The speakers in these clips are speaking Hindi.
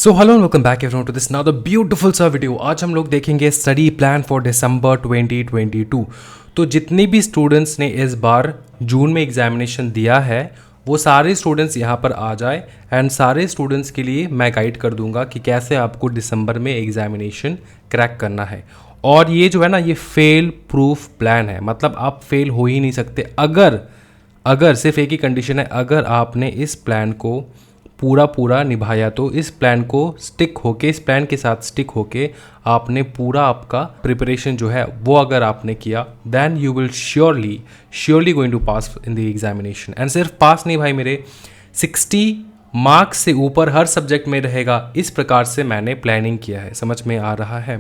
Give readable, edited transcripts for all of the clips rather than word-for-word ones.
So hello welcome back everyone to this now the beautiful सा वीडियो। आज हम लोग देखेंगे स्टडी प्लान फॉर दिसंबर 2022। तो जितने भी स्टूडेंट्स ने इस बार जून में एग्जामिनेशन दिया है वो सारे स्टूडेंट्स यहाँ पर आ जाए एंड सारे स्टूडेंट्स के लिए मैं गाइड कर दूंगा कि कैसे आपको दिसंबर में एग्जामिनेशन क्रैक करना है। और ये जो है ना, ये फेल प्रूफ प्लान है, मतलब आप फेल हो ही नहीं सकते। अगर सिर्फ एक ही कंडीशन है, अगर आपने इस प्लान को पूरा निभाया, तो इस प्लान को स्टिक होके, इस प्लान के साथ स्टिक होके आपने पूरा आपका प्रिपरेशन जो है वो अगर आपने किया, then you will surely going to pass in the examination. And सिर्फ पास नहीं भाई, मेरे 60 मार्क्स से ऊपर हर सब्जेक्ट में रहेगा। इस प्रकार से मैंने प्लानिंग किया है, समझ में आ रहा है।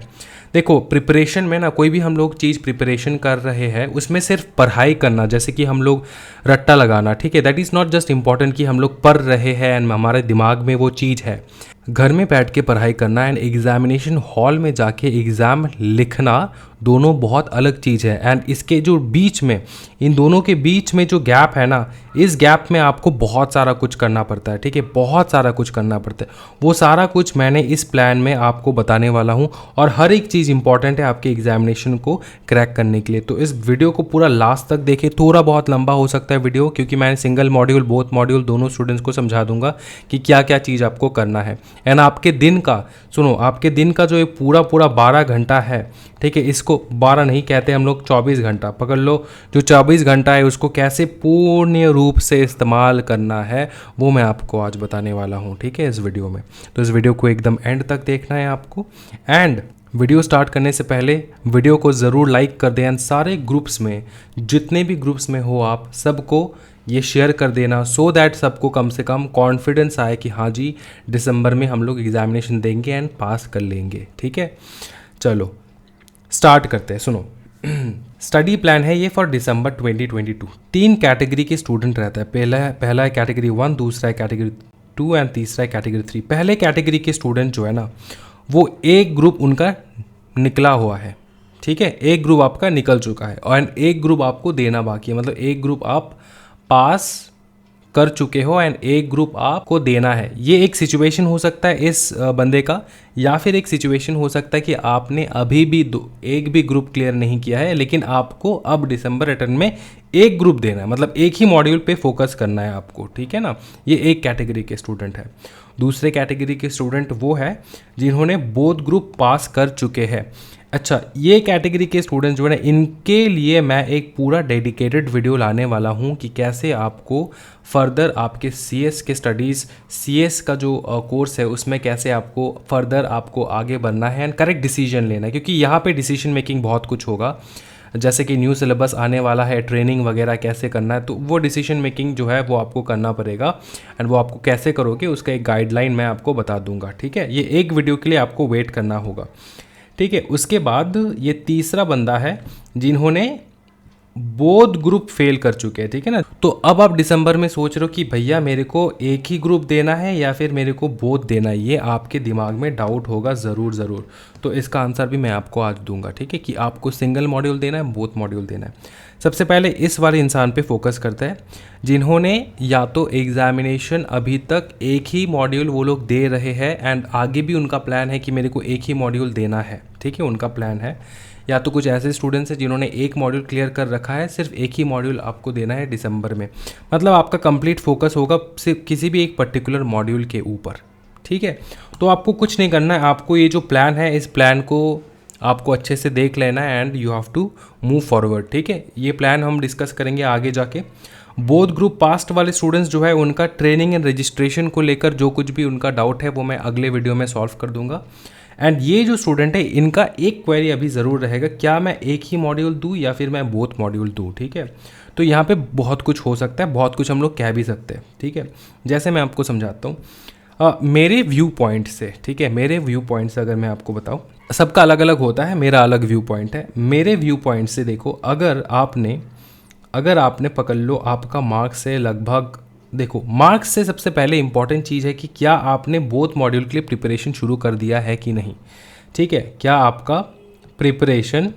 देखो, प्रिपरेशन में ना, कोई भी हम लोग चीज़ प्रिपरेशन कर रहे हैं उसमें सिर्फ पढ़ाई करना, जैसे कि हम लोग रट्टा लगाना, ठीक है, that is not just important कि हम लोग पढ़ रहे हैं एंड हमारे दिमाग में वो चीज़ है। घर में बैठ के पढ़ाई करना एंड एग्जामिनेशन हॉल में जाके एग्ज़ाम लिखना, दोनों बहुत अलग चीज़ है। एंड इसके जो बीच में, इन दोनों के बीच में जो गैप है ना, इस गैप में आपको बहुत सारा कुछ करना पड़ता है, ठीक है, बहुत सारा कुछ करना पड़ता है। वो सारा कुछ मैंने इस प्लान में आपको बताने वाला हूँ और हर एक चीज़ इंपॉर्टेंट है आपके एग्जामिनेशन को क्रैक करने के लिए। तो इस वीडियो को पूरा लास्ट तक देखें। थोड़ा बहुत लंबा हो सकता है वीडियो, क्योंकि मैंने सिंगल मॉड्यूल, बोथ मॉड्यूल दोनों स्टूडेंट्स को समझा दूंगा कि क्या क्या चीज़ आपको करना है। एंड आपके दिन का, सुनो, आपके दिन का जो ये पूरा 12 घंटा है, ठीक है, इसको 12 नहीं कहते हम लोग, 24 घंटा पकड़ लो। जो 24 घंटा है उसको कैसे पूर्ण रूप से इस्तेमाल करना है वो मैं आपको आज बताने वाला हूँ, ठीक है, इस वीडियो में। तो इस वीडियो को एकदम एंड तक देखना है आपको। एंड वीडियो स्टार्ट करने से पहले वीडियो को ज़रूर लाइक कर दें एंड सारे ग्रुप्स में, जितने भी ग्रुप्स में हो आप, सबको ये शेयर कर देना, सो दैट सबको कम से कम कॉन्फिडेंस आए कि हाँ जी, दिसंबर में हम लोग एग्जामिनेशन देंगे एंड पास कर लेंगे, ठीक है। चलो स्टार्ट करते हैं। सुनो, स्टडी प्लान है ये फॉर दिसंबर 2022। 3 कैटेगरी के स्टूडेंट रहता है। पहला है कैटेगरी 1, दूसरा है कैटेगरी 2 एंड तीसरा है कैटेगरी 3। पहले कैटेगरी के स्टूडेंट जो है ना, वो एक ग्रुप उनका निकला हुआ है, ठीक है, एक ग्रुप आपका निकल चुका है और एक ग्रुप आपको देना बाकी है। मतलब एक ग्रुप आप पास कर चुके हो एंड एक ग्रुप आपको देना है। ये एक सिचुएशन हो सकता है इस बंदे का, या फिर एक सिचुएशन हो सकता है कि आपने अभी भी एक भी ग्रुप क्लियर नहीं किया है, लेकिन आपको अब दिसंबर रिटर्न में एक ग्रुप देना है, मतलब एक ही मॉड्यूल पे फोकस करना है आपको, ठीक है ना। ये एक कैटेगरी के स्टूडेंट है। दूसरे कैटेगरी के स्टूडेंट वो है जिन्होंने बोथ ग्रुप पास कर चुके हैं। अच्छा, ये कैटेगरी के स्टूडेंट्स जो है ना, इनके लिए मैं एक पूरा डेडिकेटेड वीडियो लाने वाला हूँ कि कैसे आपको फर्दर आपके सीएस के स्टडीज़, सीएस का जो कोर्स है उसमें कैसे आपको फर्दर आपको आगे बढ़ना है एंड करेक्ट डिसीजन लेना है। क्योंकि यहाँ पे डिसीजन मेकिंग बहुत कुछ होगा, जैसे कि न्यू सिलेबस आने वाला है, ट्रेनिंग वगैरह कैसे करना है, तो वो डिसीजन मेकिंग जो है वो आपको करना पड़ेगा। एंड वो आपको कैसे करोगे उसका एक गाइडलाइन मैं आपको बता दूंगा, ठीक है। ये एक वीडियो के लिए आपको वेट करना होगा, ठीक है। उसके बाद ये तीसरा बंदा है जिन्होंने बोथ ग्रुप फेल कर चुके हैं, ठीक है ना। तो अब आप दिसंबर में सोच रहे हो कि भैया मेरे को एक ही ग्रुप देना है या फिर मेरे को बोथ देना है, ये आपके दिमाग में डाउट होगा ज़रूर। तो इसका आंसर भी मैं आपको आज दूंगा, ठीक है, कि आपको सिंगल मॉड्यूल देना है, बोथ मॉड्यूल देना है। सबसे पहले इस वाले इंसान पे फोकस करते हैं जिन्होंने या तो एग्जामिनेशन अभी तक एक ही मॉड्यूल वो लोग दे रहे हैं एंड आगे भी उनका प्लान है कि मेरे को एक ही मॉड्यूल देना है, ठीक है, उनका प्लान है। या तो कुछ ऐसे स्टूडेंट्स हैं जिन्होंने एक मॉड्यूल क्लियर कर रखा है, सिर्फ एक ही मॉड्यूल आपको देना है दिसंबर में। मतलब आपका कंप्लीट फोकस होगा सिर्फ किसी भी एक पर्टिकुलर मॉड्यूल के ऊपर, ठीक है। तो आपको कुछ नहीं करना है, आपको ये जो प्लान है इस प्लान को आपको अच्छे से देख लेना है and you have to move forward, ठीक है। ये प्लान हम डिस्कस करेंगे आगे जाके। बोथ ग्रुप पास्ट वाले स्टूडेंट्स जो है उनका ट्रेनिंग एंड रजिस्ट्रेशन को लेकर जो कुछ भी उनका डाउट है वो मैं अगले वीडियो में सॉल्व कर दूंगा। एंड ये जो स्टूडेंट है इनका एक क्वेरी अभी ज़रूर रहेगा, क्या मैं एक ही मॉड्यूल दूँ या फिर मैं बोथ मॉड्यूल दूँ, ठीक है। तो यहाँ पे बहुत कुछ हो सकता है, बहुत कुछ हम लोग कह भी सकते हैं, ठीक है। जैसे मैं आपको समझाता हूँ मेरे व्यू पॉइंट से, ठीक है, मेरे व्यू पॉइंट से अगर मैं आपको बताऊँ, सबका अलग अलग होता है, मेरा अलग व्यू पॉइंट है। मेरे व्यू पॉइंट से देखो, अगर आपने पकड़ लो आपका मार्क्स है लगभग, देखो मार्क्स से सबसे पहले इंपॉर्टेंट चीज़ है कि क्या आपने बोथ मॉड्यूल के लिए प्रिपरेशन शुरू कर दिया है कि नहीं, ठीक है। क्या आपका प्रिपरेशन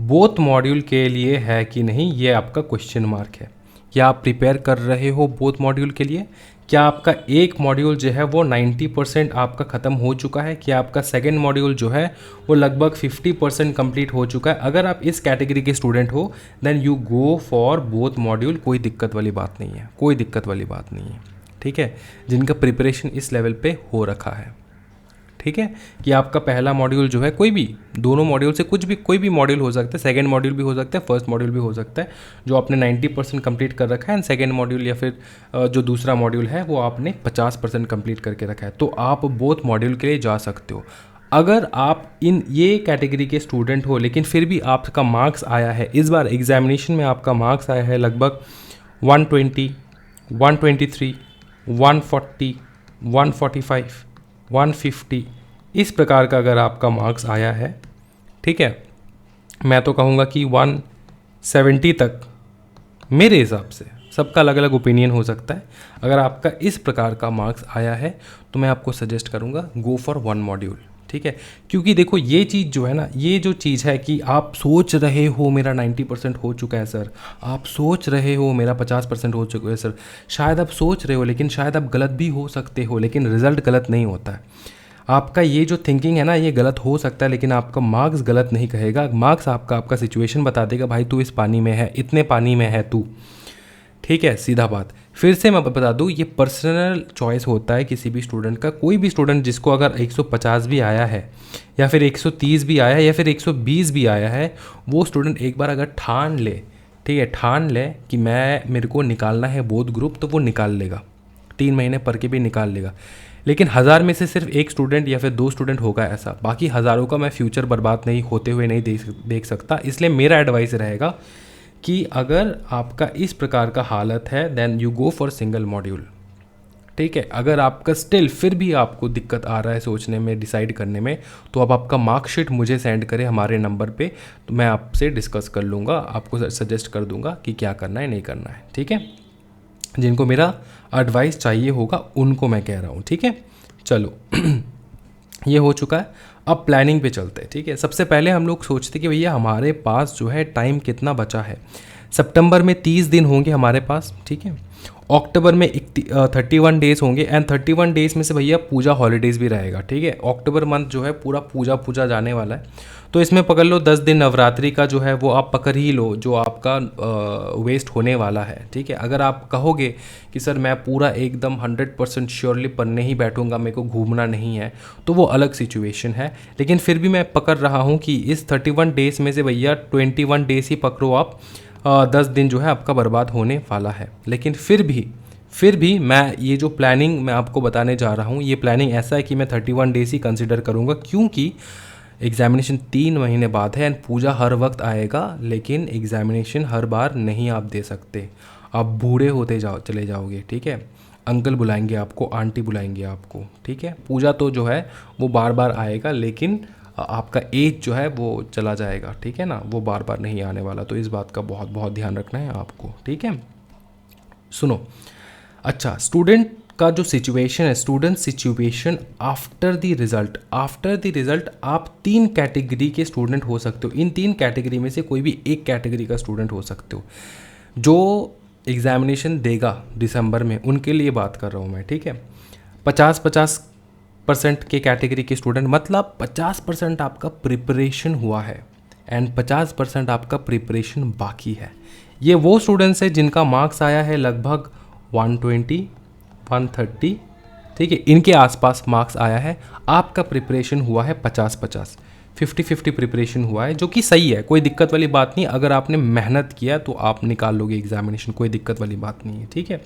बोथ मॉड्यूल के लिए है कि नहीं, ये आपका क्वेश्चन मार्क है। क्या आप प्रिपेयर कर रहे हो बोथ मॉड्यूल के लिए? क्या आपका एक मॉड्यूल जो है वो 90% आपका ख़त्म हो चुका है, क्या आपका सेकेंड मॉड्यूल जो है वो लगभग 50% कंप्लीट हो चुका है। अगर आप इस कैटेगरी के स्टूडेंट हो then you go for both module, कोई दिक्कत वाली बात नहीं है, कोई दिक्कत वाली बात नहीं है, ठीक है, जिनका प्रिपरेशन इस लेवल पे हो रखा है, ठीक है, कि आपका पहला मॉड्यूल जो है कोई भी दोनों मॉड्यूल से कुछ भी कोई भी मॉड्यूल हो सकता है, सेकंड मॉड्यूल भी हो सकता है, फर्स्ट मॉड्यूल भी हो सकता है, जो आपने 90% कंप्लीट कर रखा है, एंड सेकंड मॉड्यूल या फिर जो दूसरा मॉड्यूल है वो आपने 50% कंप्लीट करके रखा है, तो आप बोथ मॉड्यूल के लिए जा सकते हो। अगर आप इन ये कैटेगरी के स्टूडेंट हो लेकिन फिर भी आपका मार्क्स आया है, इस बार एग्जामिनेशन में आपका मार्क्स आया है लगभग 120, 123, 140, 145, 150, इस प्रकार का अगर आपका मार्क्स आया है, ठीक है, मैं तो कहूँगा कि 170 तक, मेरे हिसाब से सबका अलग अलग ओपिनियन हो सकता है, अगर आपका इस प्रकार का मार्क्स आया है तो मैं आपको सजेस्ट करूँगा गो फॉर वन मॉड्यूल, ठीक है। क्योंकि देखो ये चीज़ जो है ना, ये जो चीज़ है कि आप सोच रहे हो मेरा 90% हो चुका है सर, आप सोच रहे हो मेरा 50% हो चुका है सर, शायद आप सोच रहे हो लेकिन शायद आप गलत भी हो सकते हो, लेकिन रिजल्ट गलत नहीं होता है। आपका ये जो थिंकिंग है ना ये गलत हो सकता है, लेकिन आपका मार्क्स गलत नहीं कहेगा। मार्क्स आपका सिचुएशन बता देगा, भाई तू इस पानी में है, इतने पानी में है तू, ठीक है, सीधा बात। फिर से मैं बता दूँ, ये पर्सनल चॉइस होता है किसी भी स्टूडेंट का। कोई भी स्टूडेंट जिसको अगर 150 भी आया है या फिर 130 भी आया है या फिर 120 भी आया है, वो स्टूडेंट एक बार अगर ठान ले, ठीक है, ठान ले कि मेरे को निकालना है बोथ ग्रुप, तो वो निकाल लेगा, 3 महीने पढ़ के भी निकाल लेगा। लेकिन 1000 में से सिर्फ एक स्टूडेंट या फिर 2 स्टूडेंट होगा ऐसा, बाकी हज़ारों का मैं फ्यूचर बर्बाद नहीं होते हुए नहीं देख सकता। इसलिए मेरा एडवाइस रहेगा कि अगर आपका इस प्रकार का हालत है then you go for single module, ठीक है। अगर आपका स्टिल फिर भी आपको दिक्कत आ रहा है सोचने में, डिसाइड करने में, तो आप आपका मार्कशीट मुझे सेंड करें हमारे नंबर पे, तो मैं आपसे डिस्कस कर लूँगा, आपको सजेस्ट कर दूँगा कि क्या करना है नहीं करना है, ठीक है। जिनको मेरा एडवाइस चाहिए होगा उनको मैं कह रहा हूँ, ठीक है। चलो ये हो चुका है, अब प्लानिंग पे चलते हैं, ठीक है। सबसे पहले हम लोग सोचते कि भैया हमारे पास जो है टाइम कितना बचा है। सितंबर में 30 दिन होंगे हमारे पास, ठीक है। अक्टूबर में 31 डेज़ होंगे, एंड 31 डेज़ में से भैया पूजा हॉलीडेज़ भी रहेगा, ठीक है। अक्टूबर मंथ जो है पूरा पूजा जाने वाला है, तो इसमें पकड़ लो 10 दिन नवरात्रि का जो है वो आप पकड़ ही लो, जो आपका वेस्ट होने वाला है, ठीक है। अगर आप कहोगे कि सर मैं पूरा एकदम 100% श्योरली पढ़ने ही बैठूंगा, मेरे को घूमना नहीं है, तो वो अलग सिचुएशन है। लेकिन फिर भी मैं पकड़ रहा हूँ कि इस 31 डेज़ में से भैया 21 डेज़ ही पकड़ो आप, 10 दिन जो है आपका बर्बाद होने वाला है। लेकिन फिर भी मैं ये जो प्लानिंग मैं आपको बताने जा रहा हूँ, ये प्लानिंग ऐसा है कि मैं 31 डेज़ ही कंसिडर करूँगा, क्योंकि एग्ज़ामिनेशन 3 महीने बाद है एंड पूजा हर वक्त आएगा, लेकिन एग्ज़ामिनेशन हर बार नहीं आप दे सकते, आप बूढ़े होते चले जाओगे, ठीक है। अंकल बुलाएंगे आपको, आंटी बुलाएंगे आपको, ठीक है। पूजा तो जो है वो बार बार आएगा, लेकिन आपका एज जो है वो चला जाएगा, ठीक है ना, वो बार बार नहीं आने वाला। तो इस बात का बहुत बहुत ध्यान रखना है आपको, ठीक है। सुनो, अच्छा, स्टूडेंट का जो सिचुएशन है, student situation after the result, आप 3 कैटेगरी के स्टूडेंट हो सकते हो। इन 3 कैटेगरी में से कोई भी एक कैटेगरी का स्टूडेंट हो सकते हो। जो एग्ज़ामिनेशन देगा दिसंबर में, उनके लिए बात कर रहा हूँ मैं, ठीक है। 50% के कैटेगरी के स्टूडेंट, मतलब 50% आपका प्रिपरेशन हुआ है एंड 50% आपका प्रिपरेशन बाकी है। ये वो स्टूडेंट्स हैं जिनका मार्क्स आया है लगभग 120, 130, ठीक है, इनके आसपास मार्क्स आया है। आपका प्रिपरेशन हुआ है 50-50, 50-50 प्रिपरेशन हुआ है, जो कि सही है, कोई दिक्कत वाली बात नहीं। अगर आपने मेहनत किया तो आप निकाल लोगे एग्जामिनेशन, कोई दिक्कत वाली बात नहीं है, ठीक है।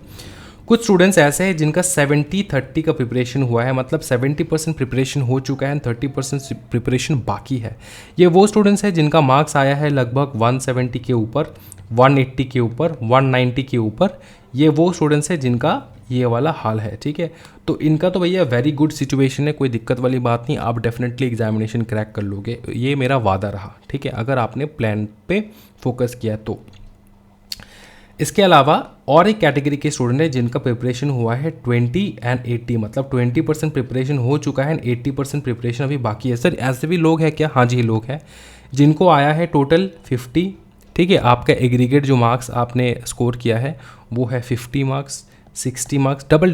कुछ स्टूडेंट्स ऐसे हैं जिनका 70-30 का प्रिपरेशन हुआ है, मतलब 70% प्रिपरेशन हो चुका है एंड 30% प्रिपरेशन बाकी है। ये वो स्टूडेंट्स हैं जिनका मार्क्स आया है लगभग 170 के ऊपर, 180 के ऊपर, 190 के ऊपर। ये वो स्टूडेंट्स हैं जिनका ये वाला हाल है, ठीक है। तो इनका तो भैया वेरी गुड सिचुएशन है, कोई दिक्कत वाली बात नहीं, आप डेफिनेटली एग्जामिनेशन क्रैक कर लोगे, ये मेरा वादा रहा, ठीक है, अगर आपने प्लान पे फोकस किया तो। इसके अलावा और एक कैटेगरी के स्टूडेंट है जिनका प्रिपरेशन हुआ है 20 एंड 80, मतलब 20% प्रिपरेशन हो चुका है एंड 80% प्रिपरेशन अभी बाकी है। सर ऐसे भी लोग हैं क्या? हाँ जी, लोग हैं जिनको आया है टोटल 50, ठीक है। आपका एग्रीगेट जो मार्क्स आपने स्कोर किया है वो है 50 मार्क्स, 60 मार्क्स, डबल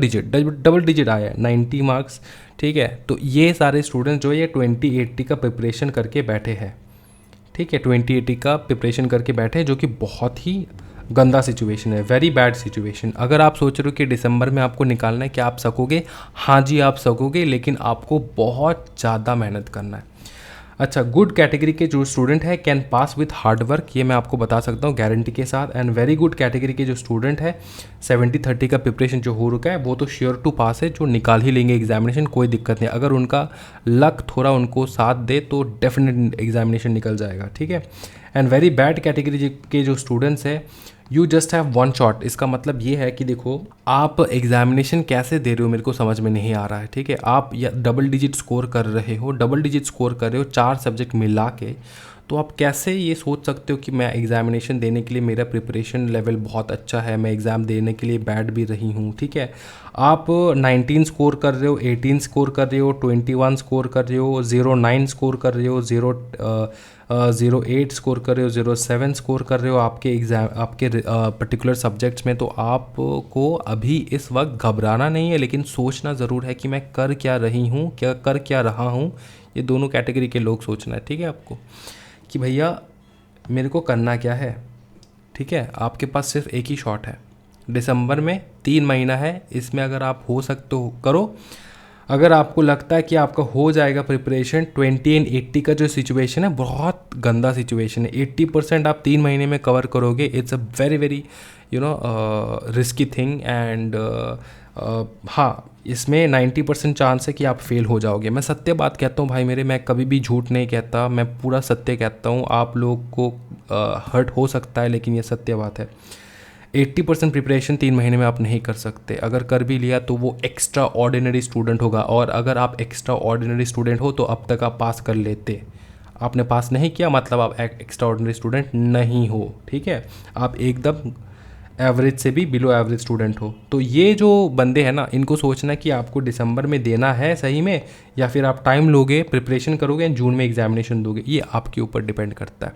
डिजिट आया है 90 मार्क्स, ठीक है। तो ये सारे स्टूडेंट्स जो ये 2080 का प्रिपरेशन करके बैठे हैं, ठीक है, 2080 का प्रिपरेशन करके बैठे हैं, जो कि बहुत ही गंदा सिचुएशन है, वेरी बैड सिचुएशन। अगर आप सोच रहे हो कि दिसंबर में आपको निकालना है, क्या आप सकोगे? हाँ जी आप सकोगे, लेकिन आपको बहुत ज़्यादा मेहनत करना है। अच्छा, गुड कैटेगरी के जो स्टूडेंट है can pass with hard work, ये मैं आपको बता सकता हूँ गारंटी के साथ। एंड वेरी गुड कैटेगरी के जो स्टूडेंट है 70-30 का प्रिपरेशन जो हो रखा है वो तो श्योर टू पास है, जो निकाल ही लेंगे एग्जामिनेशन, कोई दिक्कत नहीं। अगर उनका लक थोड़ा उनको साथ दे तो डेफिनेट एग्जामिनेशन निकल जाएगा, ठीक है। एंड वेरी बैड कैटेगरी के जो स्टूडेंट्स है, you just have one shot. इसका मतलब ये है कि देखो आप एग्जामिनेशन कैसे दे रहे हो मेरे को समझ में नहीं आ रहा है, ठीक है। आप या डबल डिजिट स्कोर कर रहे हो, 4 सब्जेक्ट मिला के, तो आप कैसे ये सोच सकते हो कि मैं एग्जामिनेशन देने के लिए मेरा प्रिपरेशन लेवल बहुत अच्छा है, मैं एग्ज़ाम देने के लिए बैठ भी रही हूँ, ठीक है। आप 19 स्कोर कर रहे हो, 18 स्कोर कर रहे हो, 21 स्कोर कर रहे हो, 09 स्कोर कर रहे हो, 08 स्कोर कर रहे हो, 07 स्कोर कर रहे हो आपके एग्ज़ाम, आपके पर्टिकुलर सब्जेक्ट्स में, तो आपको अभी इस वक्त घबराना नहीं है, लेकिन सोचना ज़रूर है कि मैं कर क्या रही हूँ, क्या कर क्या रहा हूँ। ये दोनों कैटेगरी के लोग सोचना है, ठीक है, आपको कि भैया मेरे को करना क्या है, ठीक है। आपके पास सिर्फ एक ही शॉट है, दिसंबर में 3 महीना है, इसमें अगर आप हो सकते हो करो। अगर आपको लगता है कि आपका हो जाएगा प्रिपरेशन, 20 एंड 80 का जो सिचुएशन है बहुत गंदा सिचुएशन है, 80% आप 3 महीने में कवर करोगे, it's a very very risky thing. And हाँ, इसमें 90% चांस है कि आप फेल हो जाओगे। मैं सत्य बात कहता हूँ भाई मेरे, मैं कभी भी झूठ नहीं कहता, मैं पूरा सत्य कहता हूँ। आप लोग को हर्ट हो सकता है, लेकिन ये सत्य बात है। 80% प्रिपरेशन 3 महीने में आप नहीं कर सकते, अगर कर भी लिया तो वो एक्स्ट्रा ऑर्डिनरी स्टूडेंट होगा, और अगर आप एक्स्ट्रा ऑर्डिनरी स्टूडेंट हो तो अब तक आप पास कर लेते। आपने पास नहीं किया मतलब आप एक्स्ट्रा ऑर्डिनरी स्टूडेंट नहीं हो, ठीक है। आप एकदम एवरेज से भी बिलो एवरेज स्टूडेंट हो। तो ये जो बंदे हैं ना, इनको सोचना कि आपको दिसंबर में देना है सही में, या फिर आप टाइम लोगे, प्रिपरेशन करोगे, जून में एग्जामिनेशन दोगे, ये आपके ऊपर डिपेंड करता है,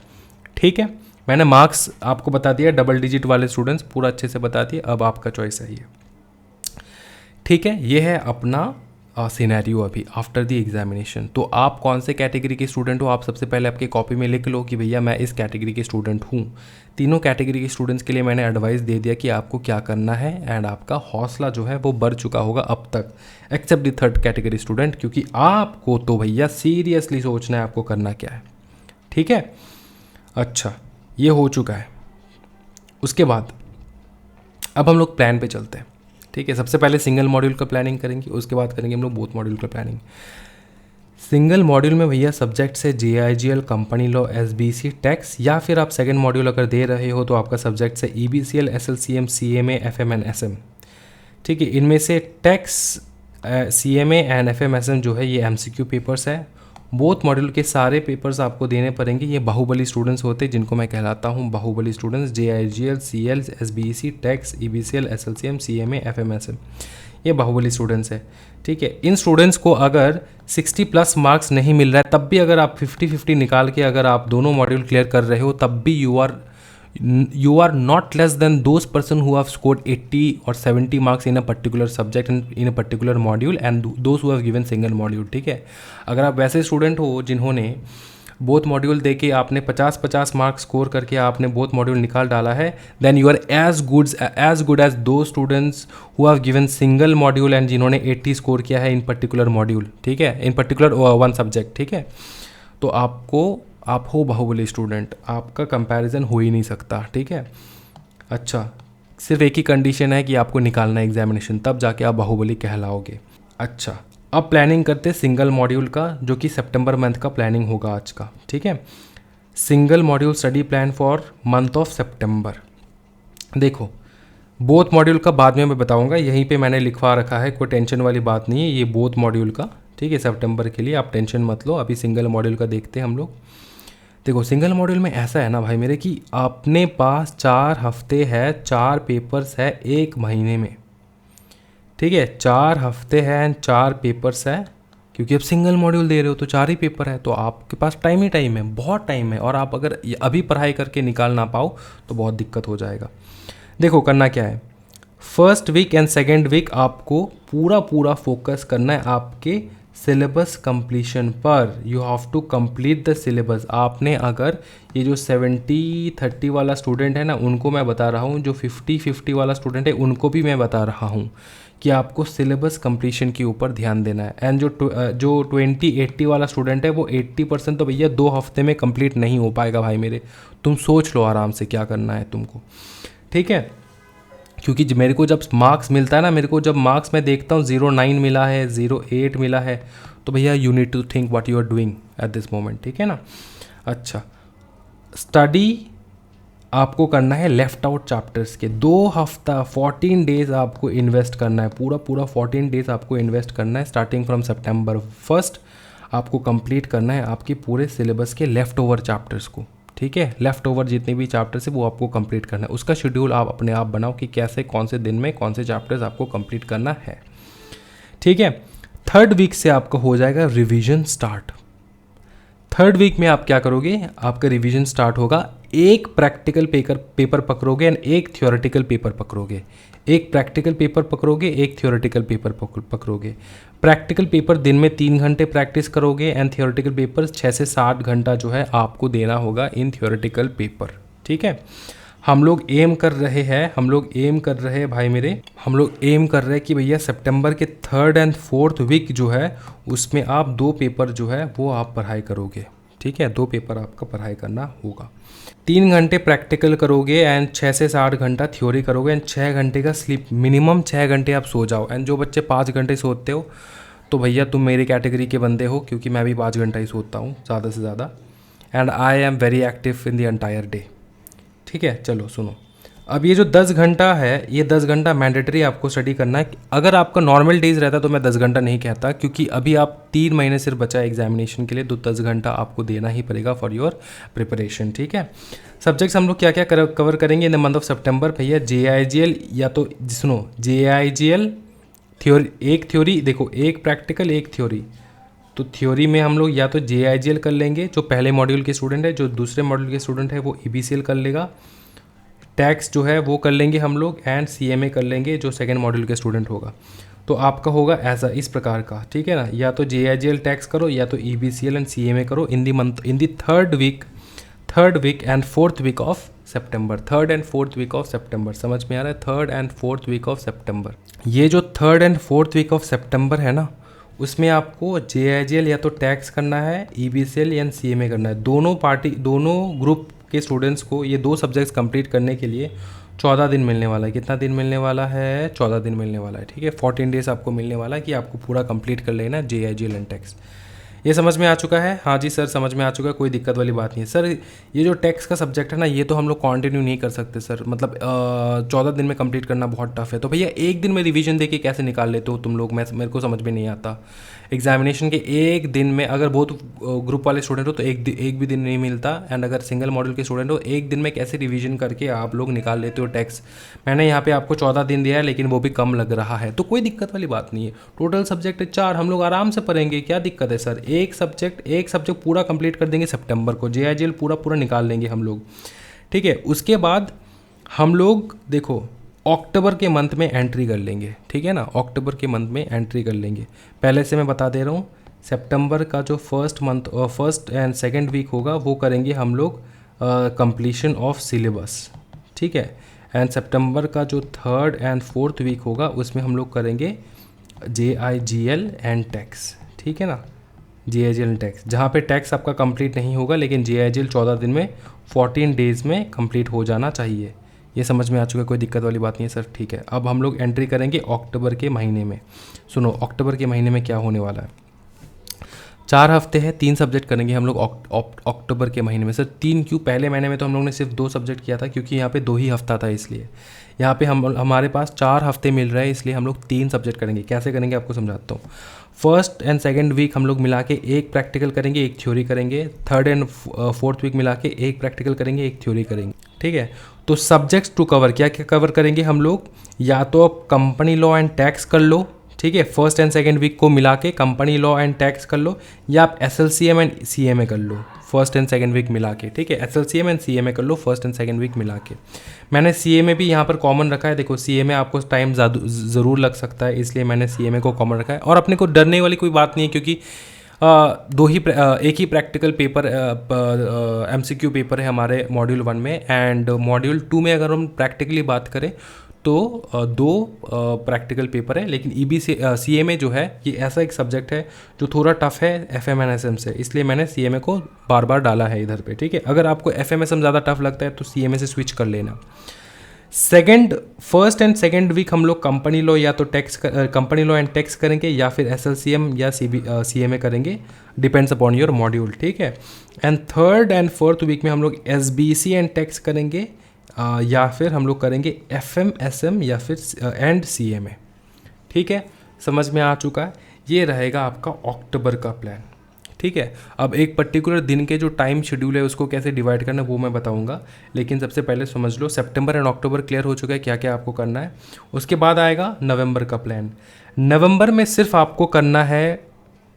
ठीक है। मैंने मार्क्स आपको बता दिया, डबल डिजिट वाले स्टूडेंट्स पूरा अच्छे से बता दिए, अब आपका चॉइस है ये, ठीक है। ये है अपना सिनेरियो अभी आफ्टर द एग्जामिनेशन। तो आप कौन से कैटेगरी के स्टूडेंट हो, आप सबसे पहले आपके कॉपी में लिख लो कि भैया मैं इस कैटेगरी के स्टूडेंट हूँ। तीनों कैटेगरी के स्टूडेंट्स के लिए मैंने एडवाइस दे दिया कि आपको क्या करना है, एंड आपका हौसला जो है वो बढ़ चुका होगा अब तक, except the third category student, क्योंकि आपको तो भैया सीरियसली सोचना है आपको करना क्या है, ठीक है। अच्छा, ये हो चुका है। उसके बाद अब हम लोग प्लान पे चलते हैं, ठीक है। सबसे पहले सिंगल मॉड्यूल का प्लानिंग करेंगे, उसके बाद करेंगे हम लोग बोथ मॉड्यूल का प्लानिंग। सिंगल मॉड्यूल में भैया सब्जेक्ट से JIGL, company law, SBC, tax, या फिर आप सेकंड मॉड्यूल अगर दे रहे हो तो आपका सब्जेक्ट से EBCL, SLCM, CMA, FM and SM, ठीक है। इनमें से tax, CMA and FM SM जो है ये MCQ पेपर्स है। बोथ मॉड्यूल के सारे पेपर्स आपको देने पड़ेंगे। ये बाहुबली स्टूडेंट्स होते हैं, जिनको मैं कहलाता हूँ Baahubali students, JIGL, CL, SBC, tax, EBCL, SLCM, CMA, FM SM, ये बाहुबली स्टूडेंट्स है, ठीक है। इन स्टूडेंट्स को अगर 60+ मार्क्स नहीं मिल रहा है, तब भी अगर आप 50-50 निकाल के अगर आप दोनों मॉड्यूल क्लियर कर रहे हो, तब भी you are not less than those person who have scored 80 or 70 marks in a particular subject in a particular module and those who have given single module, ठीक है। अगर आप वैसे स्टूडेंट हो जिन्होंने बोथ मॉड्यूल दे के आपने 50-50 मार्क्स स्कोर करके आपने बोथ मॉड्यूल निकाल डाला है, then you are as good as two students who have given single module and जिन्होंने 80 स्कोर किया है इन पर्टिकुलर मॉड्यूल, ठीक है, इन पर्टिकुलर वन सब्जेक्ट, ठीक है। तो आप हो बाहुबली स्टूडेंट, आपका कंपैरिजन हो ही नहीं सकता, ठीक है। अच्छा, सिर्फ एक ही कंडीशन है कि आपको निकालना है एग्जामिनेशन, तब जाके आप बाहुबली कहलाओगे। अच्छा, अब प्लानिंग करते सिंगल मॉड्यूल का, जो कि सितंबर मंथ का प्लानिंग होगा आज का, ठीक है। Single module study plan for month of September. देखो, बोथ मॉड्यूल का बाद में मैं बताऊंगा, यहीं पे मैंने लिखवा रखा है, कोई टेंशन वाली बात नहीं है, ये बोथ मॉड्यूल का, ठीक है, सितंबर के लिए आप टेंशन मत लो। अभी सिंगल मॉड्यूल का देखते हैं हम लोग। देखो, सिंगल मॉड्यूल में ऐसा है ना भाई मेरे कि अपने पास 4 हफ्ते है, 4 पेपर्स है 1 महीने में, ठीक है। 4 हफ्ते हैं, 4 पेपर्स है, क्योंकि अब सिंगल मॉड्यूल दे रहे हो तो 4 ही पेपर है, तो आपके पास टाइम ही टाइम है, बहुत टाइम है। और आप अगर अभी पढ़ाई करके निकाल ना पाओ तो बहुत दिक्कत हो जाएगा। देखो, करना क्या है, first week and second week आपको पूरा पूरा फोकस करना है आपके सिलेबस कंप्लीशन पर। You have to complete the syllabus. आपने अगर ये जो 70-30 वाला स्टूडेंट है ना, उनको मैं बता रहा हूँ, जो 50-50 वाला स्टूडेंट है उनको भी मैं बता रहा हूँ कि आपको सिलेबस कंप्लीशन के ऊपर ध्यान देना है। एंड जो 20-80 वाला स्टूडेंट है वो 80% तो भैया 2 हफ्ते में कंप्लीट नहीं हो पाएगा भाई मेरे। तुम सोच लो आराम से क्या करना है तुमको, ठीक है। क्योंकि मेरे को जब मार्क्स मिलता है ना, मेरे को जब मार्क्स मैं देखता हूँ 09 मिला है, 08 मिला है, तो भैया you need to think what you are doing at this moment, ठीक है ना। अच्छा, स्टडी आपको करना है लेफ्ट आउट चैप्टर्स के। 2 हफ्ता 14 डेज आपको इन्वेस्ट करना है, पूरा पूरा 14 डेज आपको इन्वेस्ट करना है। स्टार्टिंग फ्रॉम सितंबर 1 आपको कंप्लीट करना है आपके पूरे सिलेबस के लेफ़्ट ओवर चैप्टर्स को, ठीक है। लेफ़्ट ओवर जितने भी चैप्टर्स है वो आपको कंप्लीट करना है। उसका शेड्यूल आप अपने आप बनाओ कि कैसे कौन से दिन में कौन से चैप्टर्स आपको कंप्लीट करना है, ठीक है। थर्ड वीक से आपका हो जाएगा रिवीजन स्टार्ट। थर्ड वीक में आप क्या करोगे, आपका रिवीजन स्टार्ट होगा। एक प्रैक्टिकल पेपर पकड़ोगे एंड एक थियोरेटिकल पेपर पकड़ोगे। एक प्रैक्टिकल पेपर पकड़ोगे, एक थियोरेटिकल पेपर पकड़ोगे। प्रैक्टिकल पेपर दिन में 3 घंटे प्रैक्टिस करोगे एंड थियोरेटिकल पेपर 6 से 7 घंटा जो है आपको देना होगा इन थियोरेटिकल पेपर, ठीक है। हम लोग एम कर रहे हैं भाई मेरे, हम लोग एम कर रहे हैं कि भैया सितंबर के 3rd एंड 4th वीक जो है उसमें आप 2 पेपर जो है वो आप पढ़ाई करोगे, ठीक है। 2 पेपर आपका पढ़ाई करना होगा। 3 घंटे प्रैक्टिकल करोगे एंड 6 से 7 घंटा थ्योरी करोगे एंड 6 घंटे का स्लीप, मिनिमम 6 घंटे आप सो जाओ। एंड जो बच्चे 5 घंटे सोते हो तो भैया तुम मेरी कैटेगरी के बंदे हो, क्योंकि मैं भी 5 घंटा ही सोता हूँ ज़्यादा से ज़्यादा। And I am very active in the entire day, ठीक है। चलो सुनो, अब ये जो 10 घंटा है, ये 10 घंटा मैंडेटरी आपको स्टडी करना है। अगर आपका नॉर्मल डेज रहता तो मैं 10 घंटा नहीं कहता, क्योंकि अभी आप 3 महीने सिर्फ बचा है एग्जामिनेशन के लिए, तो 10 घंटा आपको देना ही पड़ेगा फॉर योर प्रिपरेशन, ठीक है। सब्जेक्ट्स हम लोग क्या क्या कवर करेंगे इन द मंथ ऑफ सितंबर भैया? JIGL, या तो सुनो, JIGL थ्योरी, एक थ्योरी देखो, एक प्रैक्टिकल एक थ्योरी। तो थ्योरी में हम लोग या तो JIGL कर लेंगे, जो पहले मॉड्यूल के स्टूडेंट है, जो दूसरे मॉड्यूल के स्टूडेंट है वो EBCL कर लेगा। टैक्स जो है वो कर लेंगे हम लोग एंड CMA कर लेंगे, जो सेकेंड मॉड्यूल के स्टूडेंट होगा। तो आपका होगा ऐसा, इस प्रकार का, ठीक है ना। या तो JIGL टैक्स करो या तो EBCL एंड CMA करो in the third week and 4th week of September. 3rd and 4th week of September, समझ में आ रहा है? 3rd and 4th week of सितंबर। ये जो 3rd and 4th week of सितंबर है ना, उसमें आपको JIGL या तो टैक्स करना है, EBCL या CMA करना है। दोनों ग्रुप के स्टूडेंट्स को ये 2 सब्जेक्ट्स कंप्लीट करने के लिए 14 दिन मिलने वाला है। कितना दिन मिलने वाला है? 14 दिन मिलने वाला है, ठीक है। 14 डेज आपको मिलने वाला है कि आपको पूरा कंप्लीट कर लेना JIGL एंड टैक्स। ये समझ में आ चुका है? हाँ जी सर, समझ में आ चुका है, कोई दिक्कत वाली बात नहीं है सर। ये जो टैक्स का सब्जेक्ट है ना, ये तो हम लोग कंटिन्यू नहीं कर सकते सर, मतलब 14 दिन में कंप्लीट करना बहुत टफ है। तो भैया एक दिन में रिवीजन देके कैसे निकाल लेते हो तुम लोग? मेरे को समझ में नहीं आता। एग्जामिनेशन के एक दिन में अगर बहुत ग्रुप वाले स्टूडेंट हो तो एक भी दिन नहीं मिलता, एंड अगर सिंगल मॉड्यूल के स्टूडेंट हो एक दिन में कैसे रिवीजन करके आप लोग निकाल लेते हो टैक्स? मैंने यहाँ पे आपको 14 दिन दिया है, लेकिन वो भी कम लग रहा है, तो कोई दिक्कत वाली बात नहीं है। टोटल सब्जेक्ट 4, हम लोग आराम से पढ़ेंगे, क्या दिक्कत है सर? एक सब्जेक्ट पूरा कंप्लीट कर देंगे सितंबर को, JIGL पूरा निकाल लेंगे हम लोग, ठीक है। उसके बाद हम लोग देखो अक्टूबर के मंथ में एंट्री कर लेंगे, ठीक है ना। अक्टूबर के मंथ में एंट्री कर लेंगे। पहले से मैं बता दे रहा हूँ, सितंबर का जो फर्स्ट एंड सेकेंड वीक होगा वो करेंगे हम लोग कंप्लीशन ऑफ सिलेबस, ठीक है। एंड सितंबर का जो 3rd एंड 4th वीक होगा उसमें हम लोग करेंगे JIGL एंड टैक्स, ठीक है ना। JIGL एंड टैक्स, जहाँ पे टैक्स आपका कंप्लीट नहीं होगा, लेकिन JIGL 14 दिन में 14 डेज़ में कंप्लीट हो जाना चाहिए। ये समझ में आ चुका है, कोई दिक्कत वाली बात नहीं है सर, ठीक है। अब हम लोग एंट्री करेंगे अक्टूबर के महीने में। सुनो, अक्टूबर के महीने में क्या होने वाला है? 4 हफ्ते हैं, 3 सब्जेक्ट करेंगे हम लोग अक्टूबर के महीने में। सर 3 क्यों? पहले महीने में तो हम लोग ने सिर्फ 2 सब्जेक्ट किया था, क्योंकि यहाँ पे 2 ही हफ्ता था, इसलिए यहाँ पे हमारे पास 4 हफ्ते मिल रहे हैं, इसलिए हम लोग 3 सब्जेक्ट करेंगे। कैसे करेंगे आपको समझाता हूँ। फर्स्ट एंड सेकेंड वीक हम लोग मिला के एक प्रैक्टिकल करेंगे, एक थ्योरी करेंगे। 3rd एंड 4th वीक मिला के एक प्रैक्टिकल करेंगे, एक थ्योरी करेंगे, ठीक है। तो सब्जेक्ट्स टू कवर क्या क्या कवर करेंगे हम लोग? या तो आप कंपनी लॉ एंड टैक्स कर लो, ठीक है, फर्स्ट एंड सेकंड वीक को मिला के कंपनी लॉ एंड टैक्स कर लो, या आप SLCM एंड CMA कर लो फर्स्ट एंड सेकंड वीक मिला के। ठीक है, SLCM एंड CMA कर लो फर्स्ट एंड सेकंड वीक मिला के। मैंने CMA भी यहाँ पर कॉमन रखा है। देखो CMA आपको टाइम ज़रूर लग सकता है, इसलिए मैंने CMA को कॉमन रखा है। और अपने को डरने वाली कोई बात नहीं है, क्योंकि एक ही प्रैक्टिकल पेपर MCQ पेपर है हमारे मॉड्यूल 1 में, एंड मॉड्यूल 2 में अगर हम प्रैक्टिकली बात करें तो 2 प्रैक्टिकल पेपर है। लेकिन CMA जो है ये ऐसा एक सब्जेक्ट है जो थोड़ा टफ है FM एंड SM से, इसलिए मैंने CMA को बार बार डाला है इधर पे। ठीक है, अगर आपको FM SM ज़्यादा टफ लगता है तो CMA से स्विच कर लेना। फर्स्ट एंड सेकंड वीक हम लोग कंपनी लॉ या तो कंपनी लॉ एंड टैक्स करेंगे, या फिर SLCM या CMA करेंगे, डिपेंड्स अपॉन योर मॉड्यूल। ठीक है, and third and fourth week में हम लोग SBC एंड टैक्स करेंगे, या फिर हम लोग करेंगे FM SM या फिर एंड CMA। ठीक है, समझ में आ चुका है। ये रहेगा आपका अक्टूबर का प्लान। ठीक है, अब एक पर्टिकुलर दिन के जो टाइम शेड्यूल है उसको कैसे डिवाइड करना है वो मैं बताऊंगा, लेकिन सबसे पहले समझ लो सितंबर एंड अक्टूबर क्लियर हो चुका है क्या क्या आपको करना है। उसके बाद आएगा नवंबर का प्लान। नवंबर में सिर्फ आपको करना है,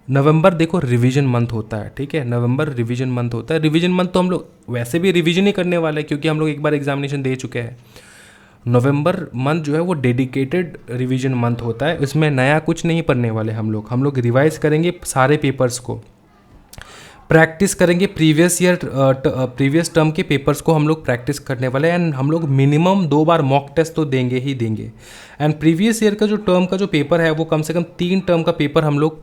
नवंबर देखो रिवीजन मंथ होता है। ठीक है, नवंबर रिवीजन मंथ होता है। रिवीजन मंथ तो हम लोग वैसे भी रिवीजन ही करने वाले हैं, क्योंकि हम लोग एक बार एग्जामिनेशन दे चुके हैं। नवंबर मंथ जो है वो डेडिकेटेड रिवीजन मंथ होता है, इसमें नया कुछ नहीं पढ़ने वाले हम लोग रिवाइज करेंगे सारे पेपर्स को, प्रैक्टिस करेंगे प्रीवियस टर्म के पेपर्स को हम लोग प्रैक्टिस करने वाले हैं, एंड हम लोग मिनिमम 2 बार मॉक टेस्ट तो देंगे ही देंगे। एंड प्रीवियस ईयर का जो टर्म का जो पेपर है वो कम से कम 3 टर्म का पेपर हम लोग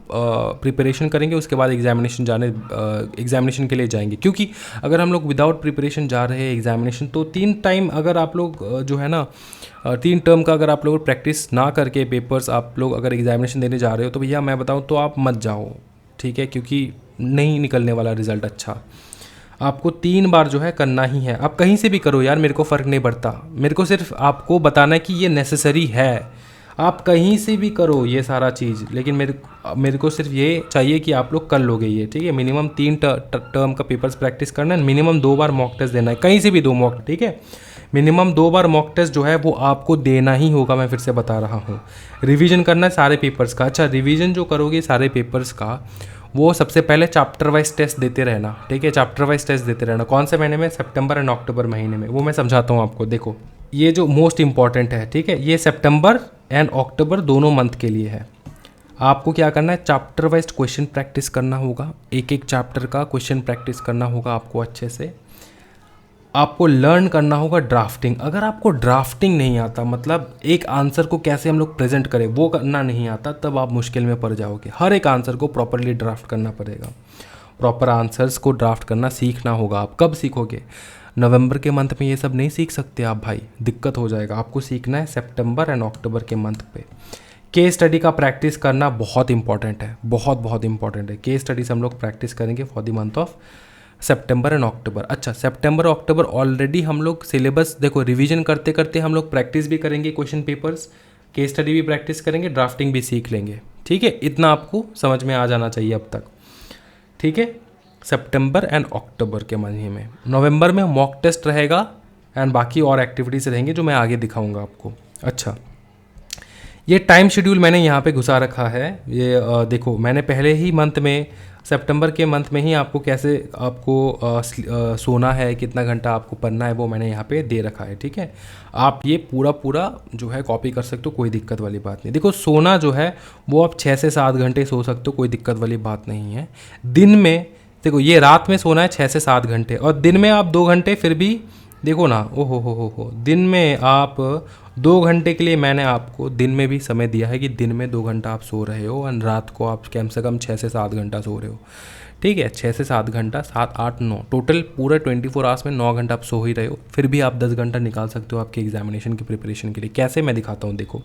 प्रिपरेशन करेंगे, उसके बाद एग्जामिनेशन के लिए जाएंगे। क्योंकि अगर हम लोग विदाउट प्रिपरेशन जा रहे हैं एग्जामिनेशन, तो 3 टाइम अगर आप लोग जो है ना 3 टर्म का अगर आप लोग प्रैक्टिस ना करके पेपर्स आप लोग अगर एग्जामिनेशन देने जा रहे हो, तो भैया मैं बताऊँ तो आप मत जाओ। ठीक है, क्योंकि नहीं निकलने वाला रिजल्ट अच्छा। आपको 3 बार जो है करना ही है। आप कहीं से भी करो यार, मेरे को फ़र्क नहीं पड़ता, मेरे को सिर्फ आपको बताना है कि ये नेसेसरी है। आप कहीं से भी करो ये सारा चीज़, लेकिन मेरे को सिर्फ ये चाहिए कि आप लोग कर लोगे ये। ठीक है, मिनिमम 3 टर्म का पेपर्स प्रैक्टिस करना है, मिनिमम 2 बार मॉक टेस्ट देना है, कहीं से भी 2 मॉक। ठीक है, मिनिमम 2 बार मॉक टेस्ट जो है वो आपको देना ही होगा। मैं फिर से बता रहा हूँ, रिवीजन करना है सारे पेपर्स का। अच्छा, रिवीजन जो करोगे सारे पेपर्स का, वो सबसे पहले चैप्टर वाइज टेस्ट देते रहना। ठीक है, चैप्टर वाइज टेस्ट देते रहना। कौन से महीने में? सितंबर एंड अक्टूबर महीने में। वो मैं समझाता हूँ आपको। देखो, ये जो मोस्ट इंपॉर्टेंट है, ठीक है, ये सितंबर एंड अक्टूबर दोनों मंथ के लिए है। आपको क्या करना है, चैप्टर वाइज क्वेश्चन प्रैक्टिस करना होगा, एक एक चैप्टर का क्वेश्चन प्रैक्टिस करना होगा आपको अच्छे से। आपको लर्न करना होगा ड्राफ्टिंग। अगर आपको ड्राफ्टिंग नहीं आता, मतलब एक आंसर को कैसे हम लोग प्रेजेंट करें वो करना नहीं आता, तब आप मुश्किल में पड़ जाओगे। हर एक आंसर को प्रॉपरली ड्राफ्ट करना पड़ेगा, प्रॉपर आंसर्स को ड्राफ्ट करना सीखना होगा। आप कब सीखोगे? नवंबर के मंथ में ये सब नहीं सीख सकते आप भाई, दिक्कत हो जाएगा। आपको सीखना है सितंबर एंड अक्टूबर के मंथ पे। केस स्टडी का प्रैक्टिस करना बहुत इंपॉर्टेंट है, बहुत इंपॉर्टेंट है। केस स्टडीज हम लोग प्रैक्टिस करेंगे for the month of September and October. अच्छा, सितंबर अक्टूबर ऑलरेडी हम लोग सिलेबस देखो, रिवीजन करते करते हम लोग प्रैक्टिस भी करेंगे क्वेश्चन पेपर्स, केस स्टडी भी प्रैक्टिस करेंगे, ड्राफ्टिंग भी सीख लेंगे। ठीक है, इतना आपको समझ में आ जाना चाहिए अब तक। ठीक है, सितंबर एंड अक्टूबर के महीने में। नवंबर में मॉक टेस्ट रहेगा एंड बाकी और एक्टिविटीज़ रहेंगी जो मैं आगे दिखाऊंगा आपको। अच्छा, ये टाइम शेड्यूल मैंने यहाँ पे घुसा रखा है। ये देखो, मैंने पहले ही मंथ में, सितंबर के मंथ में ही आपको कैसे आपको सोना है, कितना घंटा आपको पढ़ना है, वो मैंने यहाँ पे दे रखा है। ठीक है, आप ये पूरा जो है कॉपी कर सकते हो, कोई दिक्कत वाली बात नहीं। देखो, सोना जो है वो आप 6 से 7 घंटे सो सकते हो, कोई दिक्कत वाली बात नहीं है। दिन में देखो, ये रात में सोना है 6 से 7 घंटे, और दिन में आप 2 घंटे फिर भी देखो ना, हो दिन में आप 2 घंटे के लिए मैंने आपको दिन में भी समय दिया है कि दिन में 2 घंटा आप सो रहे हो, और रात को आप कम से कम 6 से 7 घंटा सो रहे हो। ठीक है, 6 से 7 घंटा, 7 8 9 टोटल पूरे 24 आवर्स में 9 घंटा आप सो ही रहे हो। फिर भी आप 10 घंटा निकाल सकते हो आपके एग्जामिनेशन की प्रिपरेशन के लिए। कैसे, मैं दिखाता हूँ। देखो,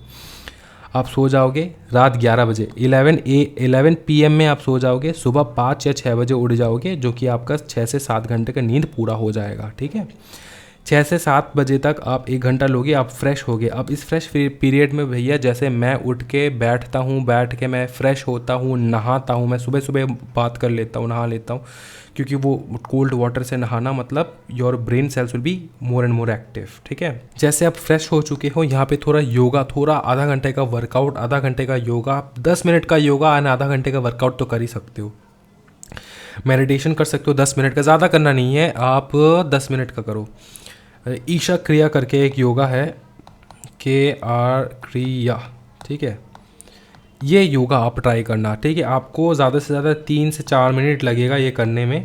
आप सो जाओगे रात 11 बजे, 11 PM में आप सो जाओगे, सुबह 5 या 6 बजे उठ जाओगे, जो कि आपका 6 से 7 घंटे का नींद पूरा हो जाएगा। ठीक है, 6 से 7 बजे तक आप 1 घंटा लोगे, आप फ्रेश होगे। अब इस फ्रेश पीरियड में भैया जैसे मैं उठ के बैठता हूँ, बैठ के मैं फ्रेश होता हूँ, नहाता हूँ। मैं सुबह सुबह बात कर लेता हूँ, नहा लेता हूँ, क्योंकि वो कोल्ड वाटर से नहाना मतलब your brain cells will be more and more active. ठीक है, जैसे आप फ्रेश हो चुके हो, यहाँ पे थोड़ा योगा, थोड़ा आधा घंटे का वर्कआउट, आधा घंटे का योगा, 10 मिनट का योगा और आधा घंटे का वर्कआउट तो कर ही सकते हो। मेडिटेशन कर सकते हो 10 मिनट का, ज़्यादा करना नहीं है, आप 10 मिनट का करो। ईशा क्रिया करके एक योगा है, KR क्रिया, ठीक है, ये योगा आप ट्राई करना। ठीक है, आपको ज़्यादा से ज़्यादा 3 से 4 मिनट लगेगा ये करने में,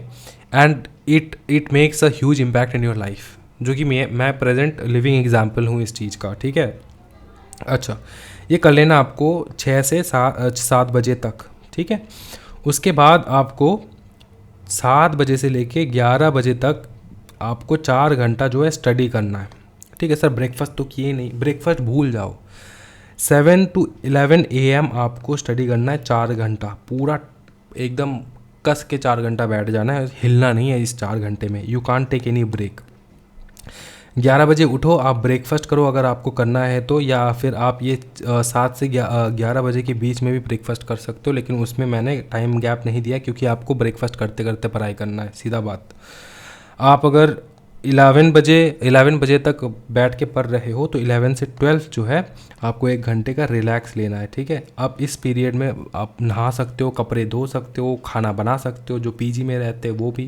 and it makes a huge impact in your life, जो कि मैं प्रेजेंट लिविंग एग्जाम्पल हूँ इस चीज़ का। ठीक है, अच्छा, ये कर लेना आपको 6 से 7 बजे तक। ठीक है, उसके बाद आपको 7 बजे से लेके 11 बजे तक आपको 4 घंटा जो है स्टडी करना है। ठीक है सर, ब्रेकफास्ट तो किए नहीं, ब्रेकफास्ट भूल जाओ। 7 to 11 AM आपको स्टडी करना है 4 घंटा, पूरा एकदम कस के 4 घंटा बैठ जाना है, हिलना नहीं है इस 4 घंटे में। You can't take any break. 11 बजे उठो, आप ब्रेकफास्ट करो अगर आपको करना है तो, या फिर आप ये 7 से 11 बजे के बीच में भी ब्रेकफास्ट कर सकते हो, लेकिन उसमें मैंने टाइम गैप नहीं दिया क्योंकि आपको ब्रेकफास्ट करते करते पढ़ाई करना है, सीधा बात। आप अगर 11 बजे तक बैठ के पढ़ रहे हो तो 11 से 12 जो है आपको 1 घंटे का रिलैक्स लेना है। ठीक है, अब इस पीरियड में आप नहा सकते हो, कपड़े धो सकते हो, खाना बना सकते हो, जो पीजी में रहते हैं वो भी,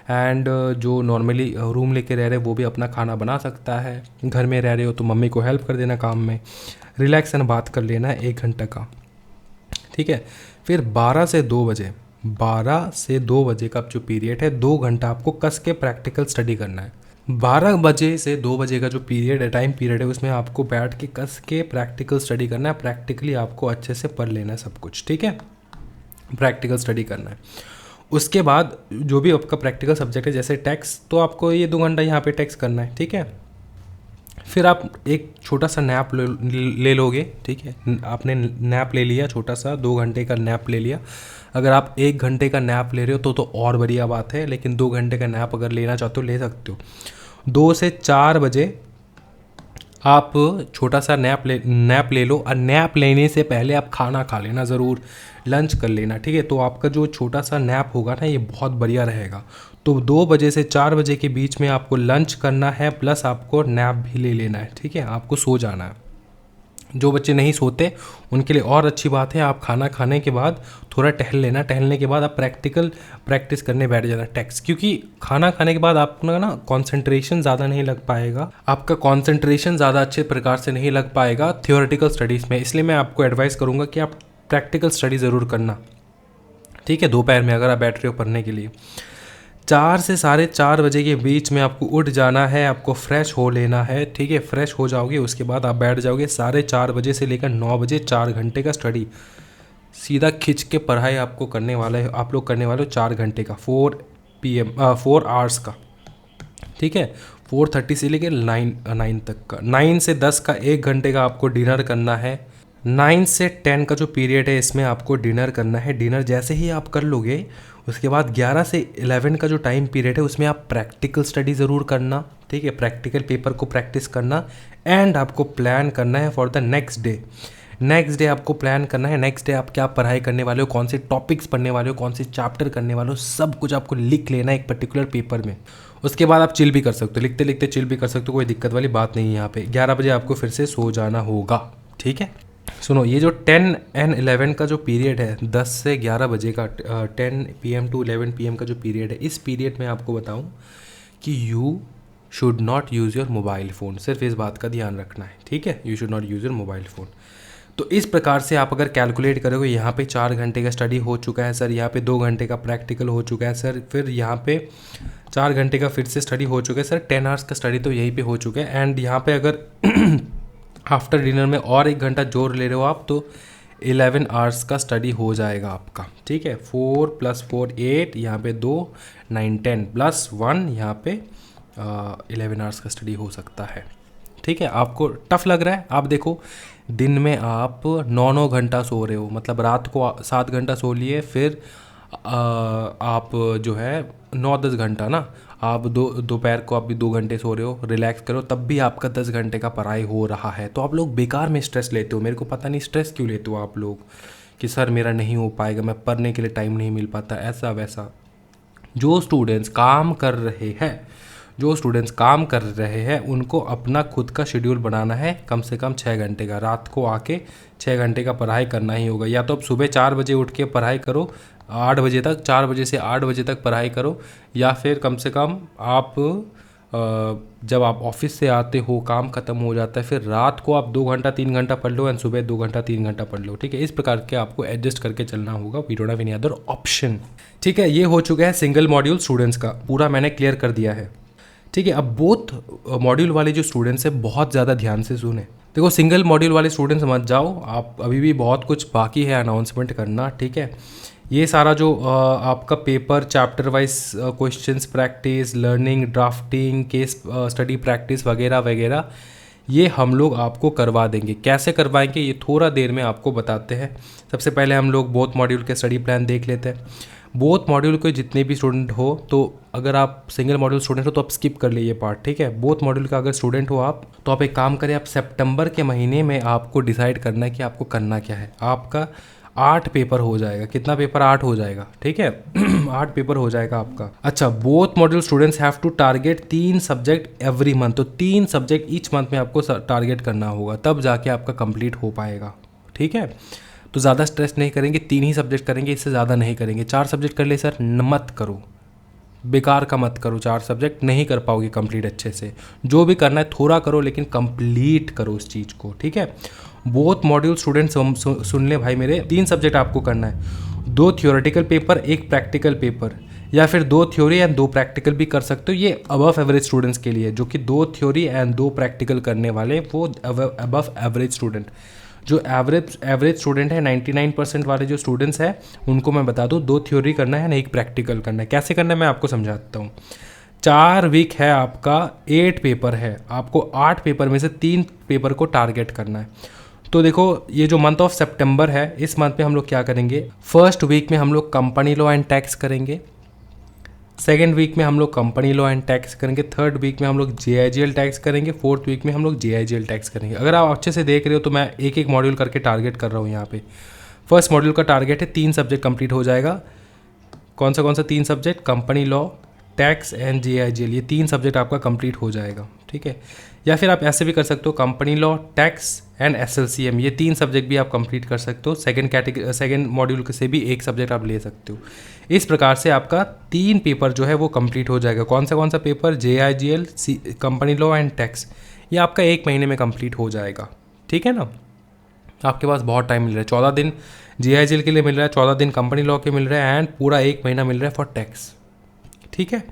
एंड जो नॉर्मली रूम लेके रह रहे हैं वो भी अपना खाना बना सकता है। घर में रह रहे हो तो मम्मी को हेल्प कर देना काम में, रिलैक्स एंड बात कर लेना है 1 घंटा का। ठीक है, फिर 12 से 2 बजे का जो पीरियड है, 2 घंटा आपको कस के प्रैक्टिकल स्टडी करना है। 12 बजे से 2 बजे का जो पीरियड है, टाइम पीरियड है, उसमें आपको बैठ के कस के प्रैक्टिकल स्टडी करना है। प्रैक्टिकली आपको अच्छे से पढ़ लेना है सब कुछ। ठीक है, प्रैक्टिकल स्टडी करना है। उसके बाद जो भी आपका प्रैक्टिकल सब्जेक्ट है, जैसे टैक्स, तो आपको ये 2 घंटा यहाँ पे टैक्स करना है। ठीक है, फिर आप एक छोटा सा नैप ले लोगे। ठीक है, आपने नैप ले लिया, छोटा सा 2 घंटे का नैप ले लिया। अगर आप 1 घंटे का नैप ले रहे हो तो और बढ़िया बात है, लेकिन 2 घंटे का नैप अगर लेना चाहते हो ले सकते हो। 2 से 4 बजे आप छोटा सा नैप ले लो, और नैप लेने से पहले आप खाना खा लेना ज़रूर, लंच कर लेना। ठीक है, तो आपका जो छोटा सा नैप होगा ना, ये बहुत बढ़िया रहेगा। तो 2 बजे से 4 बजे के बीच में आपको लंच करना है, प्लस आपको नैप भी ले लेना है। ठीक है, आपको सो जाना है। जो बच्चे नहीं सोते उनके लिए और अच्छी बात है, आप खाना खाने के बाद थोड़ा टहल लेना, टहलने के बाद आप प्रैक्टिस करने बैठ जाना टेक्स्ट, क्योंकि खाना खाने के बाद आपको ना कंसंट्रेशन ज़्यादा नहीं लग पाएगा, आपका कंसंट्रेशन ज़्यादा अच्छे प्रकार से नहीं लग पाएगा थियोरेटिकल स्टडीज़ में। इसलिए मैं आपको एडवाइस करूँगा कि आप प्रैक्टिकल स्टडी ज़रूर करना। ठीक है, दोपहर में अगर आप बैठ रहे हो पढ़ने के लिए। 4 से 4:30 बजे के बीच में आपको उठ जाना है, आपको फ्रेश हो लेना है। ठीक है, फ्रेश हो जाओगे, उसके बाद आप बैठ जाओगे 4:30 बजे से लेकर 9 बजे, 4 घंटे का स्टडी, सीधा खिंच के पढ़ाई आपको करने वाला है। आप लोग करने वाले हो 4 घंटे का, 4 आवर्स का। ठीक है, 4:30 से लेकर 9 तक का, 9 से 10 का 1 घंटे का आपको डिनर करना है। 9 से 10 का जो पीरियड है इसमें आपको डिनर करना है। डिनर जैसे ही आप कर लोगे, उसके बाद 11 से 11 का जो टाइम पीरियड है उसमें आप प्रैक्टिकल स्टडी ज़रूर करना। ठीक है, प्रैक्टिकल पेपर को प्रैक्टिस करना, एंड आपको प्लान करना है for the next day. Next day आपको प्लान करना है, नेक्स्ट डे आप क्या पढ़ाई करने वाले हो, कौन से टॉपिक्स पढ़ने वाले हो, कौन से चैप्टर करने वाले हो, सब कुछ आपको लिख लेना है एक पर्टिकुलर पेपर में। उसके बाद आप चिल भी कर सकते हो, लिखते लिखते चिल भी कर सकते हो, कोई दिक्कत वाली बात नहीं है यहाँ पे। 11 बजे आपको फिर से सो जाना होगा। ठीक है, सुनो, ये जो 10 and 11 का जो पीरियड है, 10 से 11 बजे का, 10 PM to 11 PM का जो पीरियड है, इस पीरियड में आपको बताऊं कि you should not use your mobile phone. सिर्फ इस बात का ध्यान रखना है। ठीक है, you should not use your mobile phone. तो इस प्रकार से आप अगर कैलकुलेट करोगे, यहाँ पे 4 घंटे का स्टडी हो चुका है सर, यहाँ पे 2 घंटे का प्रैक्टिकल हो चुका है सर, फिर यहाँ पे 4 घंटे का फिर से स्टडी हो चुका है सर, 10 आवर्स का स्टडी तो यहीं पे हो चुका है। एंड यहाँ पे अगर आफ्टर डिनर में और 1 घंटा जोर ले रहे हो आप, तो 11 आवर्स का स्टडी हो जाएगा आपका। ठीक है, 4 + 4 8, यहाँ पे 2 9 10 + 1, यहाँ पे 11 आवर्स का स्टडी हो सकता है। ठीक है, आपको टफ लग रहा है, आप देखो दिन में आप 9 घंटा सो रहे हो, मतलब रात को 7 घंटा सो लिए, फिर आप जो है 9-10 घंटा ना, आप दोपहर को आप भी 2 घंटे सो रहे हो, रिलैक्स करो, तब भी आपका 10 घंटे का पढ़ाई हो रहा है। तो आप लोग बेकार में स्ट्रेस लेते हो। मेरे को पता नहीं स्ट्रेस क्यों लेते हो आप लोग कि सर मेरा नहीं हो पाएगा, मैं पढ़ने के लिए टाइम नहीं मिल पाता, ऐसा वैसा। जो स्टूडेंट्स काम कर रहे हैं उनको अपना खुद का शेड्यूल बनाना है, कम से कम 6 घंटे का। रात को आके 6 घंटे का पढ़ाई करना ही होगा। या तो आप सुबह 4 बजे उठ के पढ़ाई करो 8 बजे तक, 4 बजे से 8 बजे तक पढ़ाई करो, या फिर कम से कम आप जब आप ऑफिस से आते हो, काम ख़त्म हो जाता है, फिर रात को आप 2 घंटा 3 घंटा पढ़ लो एंड सुबह 2 घंटा 3 घंटा पढ़ लो। ठीक है, इस प्रकार के आपको एडजस्ट करके चलना होगा। We don't have any other option. ठीक है, ये हो चुका है सिंगल मॉड्यूल स्टूडेंट्स का, पूरा मैंने क्लियर कर दिया है। ठीक है, अब बोथ मॉड्यूल वाले जो स्टूडेंट्स हैं बहुत ज़्यादा ध्यान से सुने। देखो, सिंगल मॉड्यूल वाले स्टूडेंट्स मत जाओ, आप अभी भी बहुत कुछ बाकी है अनाउंसमेंट करना। ठीक है, ये सारा जो आपका paper chapter wise questions practice, learning, drafting, case study practice वगैरह वगैरह, ये हम लोग आपको करवा देंगे। कैसे करवाएंगे ये थोड़ा देर में आपको बताते हैं। सबसे पहले हम लोग बोथ मॉड्यूल के स्टडी प्लान देख लेते हैं। बोथ मॉड्यूल के जितने भी स्टूडेंट हो, तो अगर आप सिंगल मॉड्यूल स्टूडेंट हो तो आप स्किप कर लीजिए पार्ट। ठीक है, बोथ मॉड्यूल का अगर स्टूडेंट हो आप, तो आप एक काम करें, आप सितंबर के महीने में आपको डिसाइड करना है कि आपको करना क्या है। आपका 8 पेपर हो जाएगा। कितना पेपर? 8 हो जाएगा। ठीक है 8 पेपर हो जाएगा आपका। अच्छा, both module students have to target 3 subject every month. तो 3 सब्जेक्ट ईच मंथ में आपको टारगेट करना होगा, तब जाके आपका कंप्लीट हो पाएगा। ठीक है, तो ज़्यादा स्ट्रेस नहीं करेंगे, 3 ही सब्जेक्ट करेंगे, इससे ज़्यादा नहीं करेंगे। 4 सब्जेक्ट कर ले सर, मत करो, बेकार का मत करो। 4 सब्जेक्ट नहीं कर पाओगे कंप्लीट अच्छे से। जो भी करना है थोड़ा करो, लेकिन कंप्लीट करो उस चीज़ को। ठीक है, बोथ मॉड्यूल स्टूडेंट्स सुन ले भाई मेरे, 3 सब्जेक्ट आपको करना है। 2 थियोरेटिकल पेपर, 1 प्रैक्टिकल पेपर, या फिर 2 थ्योरी एंड 2 प्रैक्टिकल भी कर सकते हो। ये अबव एवरेज स्टूडेंट्स के लिए, जो कि 2 थ्योरी एंड 2 प्रैक्टिकल करने वाले, वो अबव एवरेज स्टूडेंट। जो एवरेज स्टूडेंट है 99% वाले जो स्टूडेंट्स हैं, उनको मैं बता दूं 2 थ्योरी करना है ना, 1 प्रैक्टिकल करना है। कैसे करना है मैं आपको समझाता हूँ। 4 वीक है आपका, 8 पेपर है, आपको 8 पेपर में से 3 पेपर को टारगेट करना है। तो देखो, ये जो मंथ ऑफ सितंबर है, इस मंथ में हम लोग क्या करेंगे, फर्स्ट वीक में हम लोग कंपनी लॉ एंड टैक्स करेंगे, सेकेंड वीक में हम लोग कंपनी लॉ एंड टैक्स करेंगे, थर्ड वीक में हम लोग JIGL टैक्स करेंगे, फोर्थ वीक में हम लोग JIGL टैक्स करेंगे। अगर आप अच्छे से देख रहे हो तो मैं एक एक मॉड्यूल करके टारगेट कर रहा हूँ यहाँ पे। फर्स्ट मॉड्यूल का टारगेट है 3 सब्जेक्ट कंप्लीट हो जाएगा। कौन सा 3 subject? Company law, tax and JIGL, ये 3 सब्जेक्ट आपका कंप्लीट हो जाएगा। ठीक है, या फिर आप ऐसे भी कर सकते हो, company law, tax and SLCM, ये 3 सब्जेक्ट भी आप कंप्लीट कर सकते हो। सेकंड मॉड्यूल से भी 1 सब्जेक्ट आप ले सकते हो। इस प्रकार से आपका 3 पेपर जो है वो कंप्लीट हो जाएगा। कौन सा paper? JIGL, company law and tax, ये आपका 1 महीने में कंप्लीट हो जाएगा। ठीक है ना, आपके पास बहुत टाइम मिल रहा है। 14 दिन JIGL के लिए मिल रहा है, 14 दिन कंपनी लॉ के मिल रहा है, एंड पूरा 1 महीना मिल रहा है फॉर टैक्स। ठीक है,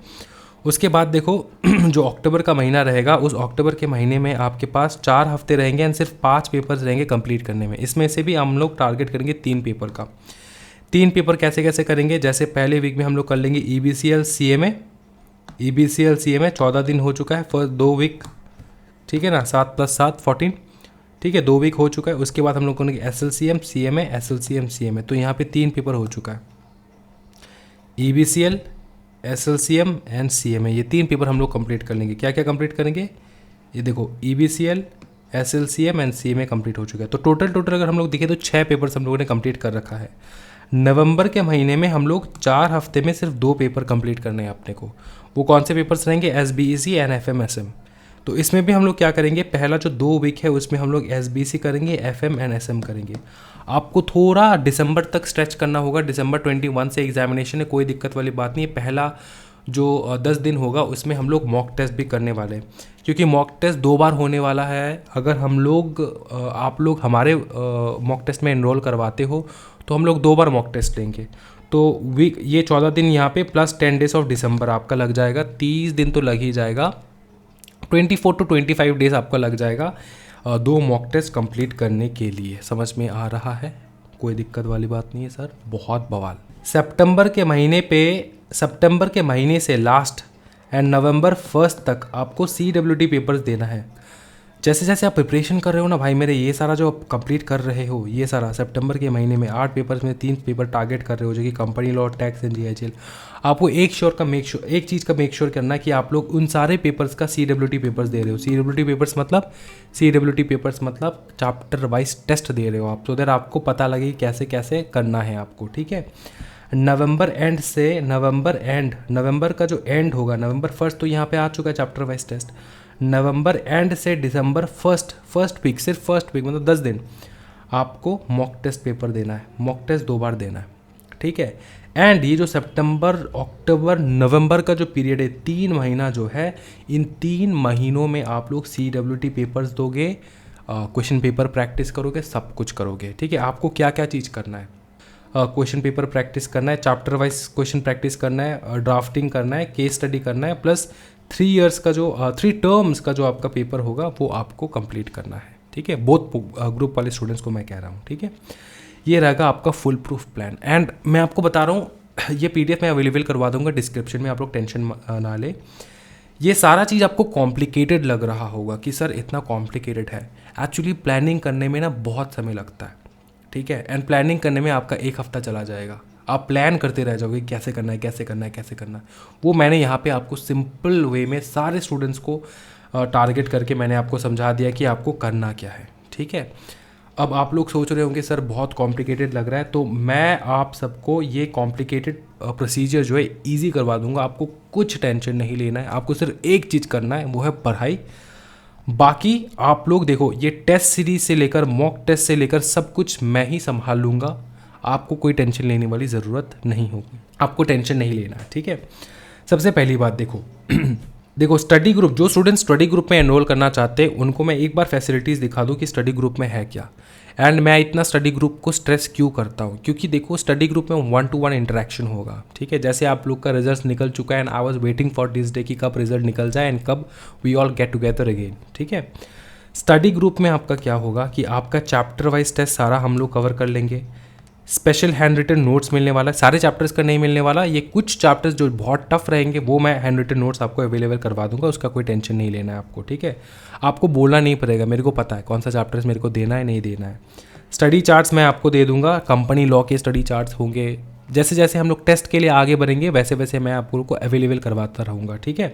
उसके बाद देखो जो अक्टूबर का महीना रहेगा, उस अक्टूबर के महीने में आपके पास 4 हफ्ते रहेंगे एंड सिर्फ 5 पेपर्स रहेंगे कंप्लीट करने में। इसमें से भी हम लोग टारगेट करेंगे 3 पेपर का। 3 पेपर कैसे कैसे करेंगे? जैसे पहले वीक में हम लोग कर लेंगे EBCL CMA 14 दिन हो चुका है, फर्स्ट 2 वीक। ठीक है ना, 7 + 7 14। ठीक है, 2 वीक हो चुका है। उसके बाद हम लोग करेंगे SLCM CMA, तो यहाँ पे 3 पेपर हो चुका है। EBCL, SLCM एंड CMA, ये 3 पेपर हम लोग कंप्लीट कर लेंगे। क्या क्या कंप्लीट करेंगे? ये देखो, EBCL, SLCM and CMA complete हो चुका है। तो टोटल अगर हम लोग देखें तो 6 पेपर्स हम लोगों ने कंप्लीट कर रखा है। नवंबर के महीने में हम लोग 4 हफ्ते में सिर्फ 2 पेपर कंप्लीट करने हैं अपने को। वो कौन से पेपर्स रहेंगे? SBEC and FMSM। तो इसमें भी हम लोग क्या करेंगे, पहला जो 2 वीक है उसमें हम लोग SBC करेंगे, FM एंड SM करेंगे। आपको थोड़ा दिसंबर तक स्ट्रेच करना होगा। दिसंबर 21 से एग्जामिनेशन है, कोई दिक्कत वाली बात नहीं है। पहला जो 10 दिन होगा उसमें हम लोग मॉक टेस्ट भी करने वाले हैं, क्योंकि मॉक टेस्ट 2 बार होने वाला है। अगर आप लोग हमारे मॉक टेस्ट में एनरोल करवाते हो तो हम लोग 2 बार मॉक टेस्ट लेंगे। तो वीक ये 14 दिन यहाँ पे प्लस 10 डेज ऑफ दिसंबर आपका लग जाएगा। 30 दिन तो लग ही जाएगा, 24 to 25 डेज आपका लग जाएगा 2 मॉक टेस्ट कंप्लीट करने के लिए। समझ में आ रहा है? कोई दिक्कत वाली बात नहीं है सर, बहुत बवाल। सितंबर के महीने से लास्ट एंड नवंबर 1 तक आपको CWT पेपर्स देना है। जैसे जैसे आप प्रिपरेशन कर रहे हो ना भाई मेरे, ये सारा जो आप कंप्लीट कर रहे हो, ये सारा सितंबर के महीने में 8 पेपर्स में 3 पेपर टारगेट कर रहे हो, जो कि कंपनी लॉ, टैक्स एंड जीएचएल, आपको एक चीज़ का मेक श्योर करना है कि आप लोग उन सारे पेपर्स का CWT पेपर्स दे रहे हो। CWT पेपर्स मतलब चैप्टर वाइज टेस्ट दे रहे हो आप, तो देर आपको पता लगे कैसे कैसे करना है आपको, ठीक है। नवंबर का जो एंड होगा, नवंबर 1 तो यहाँ पे आ चुका है चैप्टर वाइज टेस्ट। नवंबर एंड से दिसंबर फर्स्ट वीक, सिर्फ फर्स्ट वीक मतलब 10 दिन आपको मॉक टेस्ट पेपर देना है, मॉक टेस्ट 2 बार देना है, ठीक है। एंड ये जो सितंबर, अक्टूबर, नवंबर का जो पीरियड है, 3 महीना जो है, इन 3 महीनों में आप लोग CWT पेपर्स दोगे, क्वेश्चन पेपर प्रैक्टिस करोगे, सब कुछ करोगे, ठीक है। आपको क्या क्या चीज़ करना है, क्वेश्चन पेपर प्रैक्टिस करना है, चैप्टर वाइज क्वेश्चन प्रैक्टिस करना है, ड्राफ्टिंग करना है, केस स्टडी करना है, प्लस 3 टर्म्स का जो आपका पेपर होगा वो आपको कंप्लीट करना है, ठीक है। बोथ ग्रुप वाले स्टूडेंट्स को मैं कह रहा हूँ, ठीक है। ये रहेगा आपका फुल प्रूफ प्लान। एंड मैं आपको बता रहा हूँ, ये PDF मैं अवेलेबल करवा दूंगा डिस्क्रिप्शन में, आप लोग टेंशन ना ले। ये सारा चीज़ आपको कॉम्प्लिकेटेड लग रहा होगा कि सर इतना कॉम्प्लिकेटेड है, एक्चुअली प्लानिंग करने में ना बहुत समय लगता है, ठीक है। एंड प्लानिंग करने में आपका 1 हफ्ता चला जाएगा, आप प्लान करते रह जाओगे कैसे करना है। वो मैंने यहाँ पे आपको सिंपल वे में सारे स्टूडेंट्स को टारगेट करके मैंने आपको समझा दिया कि आपको करना क्या है, ठीक है। अब आप लोग सोच रहे होंगे सर बहुत कॉम्प्लिकेटेड लग रहा है, तो मैं आप सबको ये कॉम्प्लिकेटेड प्रोसीजर जो है ईजी करवा दूंगा। आपको कुछ टेंशन नहीं लेना है, आपको सिर्फ एक चीज़ करना है, वो है पढ़ाई। बाकी आप लोग देखो, ये टेस्ट सीरीज से लेकर मॉक टेस्ट से लेकर सब कुछ मैं ही संभाल लूँगा, आपको कोई टेंशन लेने वाली ज़रूरत नहीं होगी, आपको टेंशन नहीं लेना है, ठीक है। सबसे पहली बात देखो स्टडी ग्रुप, जो स्टूडेंट स्टडी ग्रुप में एनरोल करना चाहते हैं उनको मैं एक बार फैसिलिटीज़ दिखा दूँ कि स्टडी ग्रुप में है क्या। एंड मैं इतना स्टडी ग्रुप को स्ट्रेस क्यों करता हूँ, क्योंकि देखो स्टडी ग्रुप में 1-to-1 इंटरेक्शन होगा, ठीक है। जैसे आप लोग का रिजल्ट निकल चुका है and I was waiting for this day कि कब रिजल्ट निकल जाए एंड कब we all get together again, ठीक है। स्टडी ग्रुप में आपका क्या होगा कि आपका चैप्टर वाइज टेस्ट सारा हम लोग कवर कर लेंगे, स्पेशल हैंड रिटन नोट्स मिलने वाला है, सारे चैप्टर्स का नहीं मिलने वाला, ये कुछ चैप्टर्स जो बहुत टफ रहेंगे वो मैं हैंड रिटन नोट्स आपको अवेलेबल करवा दूंगा, उसका कोई टेंशन नहीं लेना है आपको, ठीक है। आपको बोलना नहीं पड़ेगा, मेरे को पता है कौन सा चैप्टर्स मेरे को देना है नहीं देना है। स्टडी चार्ट्स मैं आपको दे दूंगा, कंपनी लॉ के स्टडी चार्ट्स होंगे, जैसे जैसे हम लोग टेस्ट के लिए आगे बढ़ेंगे वैसे वैसे मैं आपको अवेलेबल करवाता रहूँगा, ठीक है।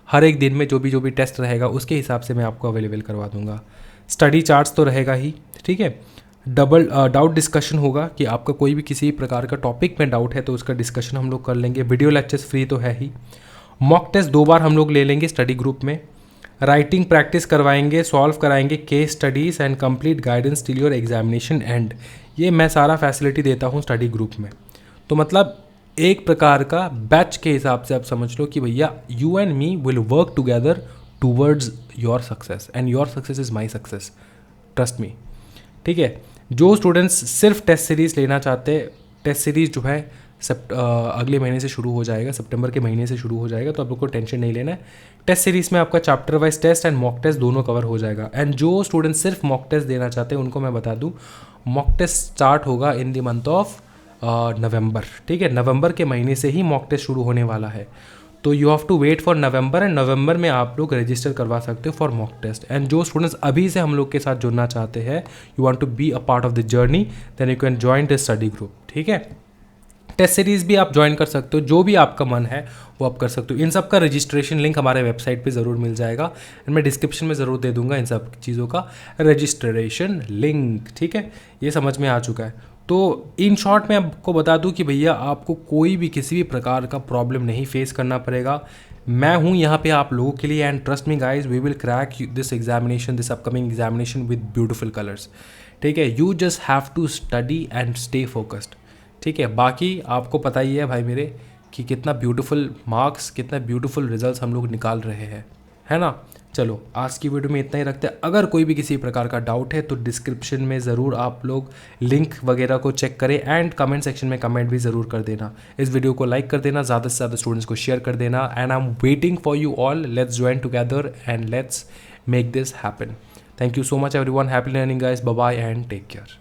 हर एक दिन में जो भी टेस्ट रहेगा उसके हिसाब से मैं आपको अवेलेबल करवा दूंगा। स्टडी चार्ट्स तो रहेगा ही, ठीक है। डबल डाउट डिस्कशन होगा कि आपका कोई भी किसी प्रकार का टॉपिक में डाउट है तो उसका डिस्कशन हम लोग कर लेंगे। वीडियो लेक्चर्स फ्री तो है ही। मॉक टेस्ट 2 बार हम लोग ले लेंगे स्टडी ग्रुप में। राइटिंग प्रैक्टिस करवाएंगे, सॉल्व कराएंगे case studies and complete guidance till your examination and. ये मैं सारा फैसिलिटी देता हूँ स्टडी ग्रुप में। तो मतलब एक प्रकार का बैच के हिसाब से आप समझ लो कि भैया you and me will work together towards your success and your success is my success, trust me, ठीक है। जो स्टूडेंट्स सिर्फ टेस्ट सीरीज़ लेना चाहते हैं, टेस्ट सीरीज़ जो है अगले महीने से शुरू हो जाएगा, सितंबर के महीने से शुरू हो जाएगा, तो आप लोग को टेंशन नहीं लेना है। टेस्ट सीरीज़ में आपका chapter wise test and mock test दोनों कवर हो जाएगा। एंड जो स्टूडेंट्स सिर्फ मॉक टेस्ट देना चाहते हैं उनको मैं बता दूं, मॉक टेस्ट स्टार्ट होगा in the month of November, ठीक है। नवंबर के महीने से ही मॉक टेस्ट शुरू होने वाला है, तो you have to wait for November and November में आप लोग रजिस्टर करवा सकते हो फॉर मॉक टेस्ट। एंड जो स्टूडेंट्स अभी से हम लोग के साथ जुड़ना चाहते हैं, you want to be a part of the journey, then you can join the study group, ठीक है। टेस्ट सीरीज़ भी आप ज्वाइन कर सकते हो, जो भी आपका मन है वो आप कर सकते हो। इन सब का रजिस्ट्रेशन लिंक हमारे वेबसाइट पे ज़रूर मिल जाएगा एंड मैं डिस्क्रिप्शन में ज़रूर दे दूंगा इन सब चीज़ों का रजिस्ट्रेशन लिंक, ठीक है। ये समझ में आ चुका है। तो इन शॉर्ट मैं आपको बता दूं कि भैया आपको कोई भी किसी भी प्रकार का प्रॉब्लम नहीं फेस करना पड़ेगा। मैं हूं यहाँ पे आप लोगों के लिए and trust me guys, we will crack this examination, this upcoming examination with beautiful colours, ठीक है। You just have to study and stay focused, ठीक है। बाकी आपको पता ही है भाई मेरे कि कितना ब्यूटीफुल मार्क्स, कितना ब्यूटीफुल रिजल्ट्स हम लोग निकाल रहे हैं, है ना। चलो आज की वीडियो में इतना ही रखते हैं। अगर कोई भी किसी प्रकार का डाउट है तो डिस्क्रिप्शन में ज़रूर आप लोग लिंक वगैरह को चेक करें एंड कमेंट सेक्शन में कमेंट भी ज़रूर कर देना। इस वीडियो को लाइक कर देना, ज़्यादा से ज़्यादा स्टूडेंट्स को शेयर कर देना and I am waiting for you all. Let's join together and let's make this happen. Thank you so much everyone, happy learning guys, bye bye and take care.